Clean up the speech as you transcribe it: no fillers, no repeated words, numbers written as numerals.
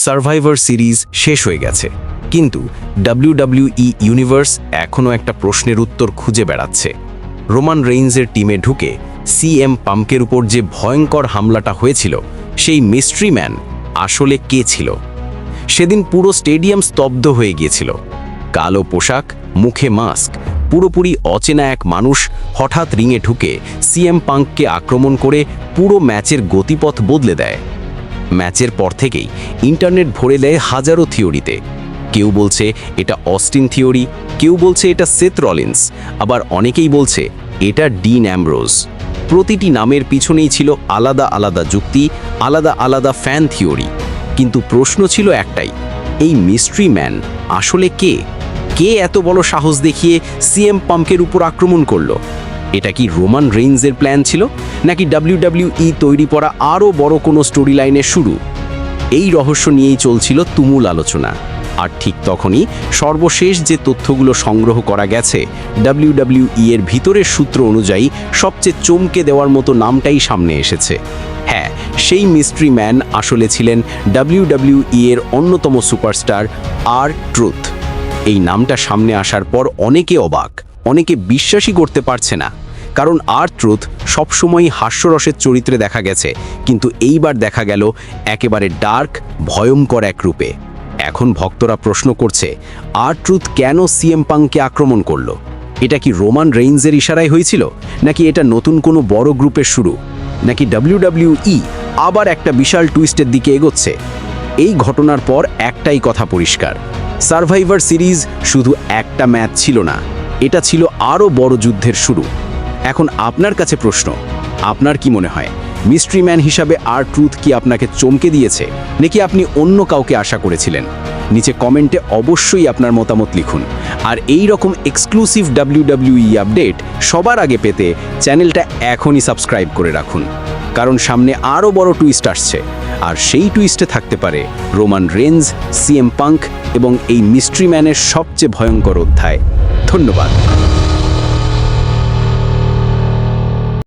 Survivor series শেষ হয়ে গেছে, কিন্তু ডাব্লিউডাব্লিউই ইউনিভার্স এখনও একটা প্রশ্নের উত্তর খুঁজে বেড়াচ্ছে। রোমান রেইন্সের টিমে ঢুকে সিএম পাঙ্কের উপর যে ভয়ঙ্কর হামলাটা হয়েছিল, সেই মিস্ট্রি ম্যান আসলে কে ছিল? সেদিন পুরো স্টেডিয়াম স্তব্ধ হয়ে গিয়েছিল। কালো পোশাক, মুখে মাস্ক, পুরোপুরি অচেনা এক মানুষ হঠাৎ রিংয়ে ঢুকে সিএম পাঙ্ককে আক্রমণ করে পুরো ম্যাচের গতিপথ বদলে দেয়। ম্যাচের পর থেকেই ইন্টারনেট ভরে দেয় হাজারো থিওরিতে। কেউ বলছে এটা অস্টিন থিওরি, কেউ বলছে এটা সেথ রলিন্স, আবার অনেকেই বলছে এটা ডিন অ্যামব্রোজ। প্রতিটি নামের পিছনেই ছিল আলাদা আলাদা যুক্তি, আলাদা আলাদা ফ্যান থিওরি। কিন্তু প্রশ্ন ছিল একটাই, এই মিস্ট্রি ম্যান আসলে কে? কে এত বড় সাহস দেখিয়ে সিএম পাম্পের উপর আক্রমণ করলো? এটা কি রোমান রেইন্সের প্ল্যান ছিল, নাকি ডাব্লিউডাব্লিউই তৈরি করা আরও বড় কোনো স্টোরি লাইনের শুরু? এই রহস্য নিয়েই চলছিল তুমুল আলোচনা। আর ঠিক তখনই সর্বশেষ যে তথ্যগুলো সংগ্রহ করা গেছে, ডাব্লিউডাব্লিউই এর ভিতরের সূত্র অনুযায়ী সবচেয়ে চমকে দেওয়ার মতো নামটাই সামনে এসেছে। হ্যাঁ, সেই মিস্ট্রি ম্যান আসলে ছিলেন ডাব্লিউডাব্লিউই এর অন্যতম সুপারস্টার আর-ট্রুথ। এই নামটা সামনে আসার পর অনেকে অবাক, অনেকে বিশ্বাসই করতে পারছে না। কারণ আর-ট্রুথ সবসময়ই হাস্যরসের চরিত্রে দেখা গেছে, কিন্তু এইবার দেখা গেল একেবারে ডার্ক, ভয়ঙ্কর এক রূপে। এখন ভক্তরা প্রশ্ন করছে, আর-ট্রুথ কেন সিএম পাঙ্ককে আক্রমণ করলো? এটা কি রোমান রেইন্সের ইশারায় হয়েছিল, নাকি এটা নতুন কোনো বড় গ্রুপের শুরু, নাকি ডাব্লিউডাব্লিউই আবার একটা বিশাল টুইস্টের দিকে এগোচ্ছে? এই ঘটনার পর একটাই কথা পরিষ্কার, সার্ভাইভার সিরিজ শুধু একটা ম্যাচ ছিল না, এটা ছিল আরও বড় যুদ্ধের শুরু। এখন আপনার কাছে প্রশ্ন, আপনার কি মনে হয় মিস্ট্রি ম্যান হিসাবে আর-ট্রুথ কি আপনাকে চমকে দিয়েছে, নাকি আপনি অন্য কাউকে আশা করেছিলেন? নিচে কমেন্টে অবশ্যই আপনার মতামত লিখুন। আর এই রকম এক্সক্লুসিভ ডাব্লিউডাব্লিউই আপডেট সবার আগে পেতে চ্যানেলটা এখনই সাবস্ক্রাইব করে রাখুন, কারণ সামনে আরও বড় টুইস্ট আসছে। আর সেই টুইস্টে থাকতে পারে রোমান রেইন্স, সিএম পাঙ্ক এবং এই মিস্ট্রি ম্যানের সবচেয়ে ভয়ঙ্কর অধ্যায়। ধন্যবাদ।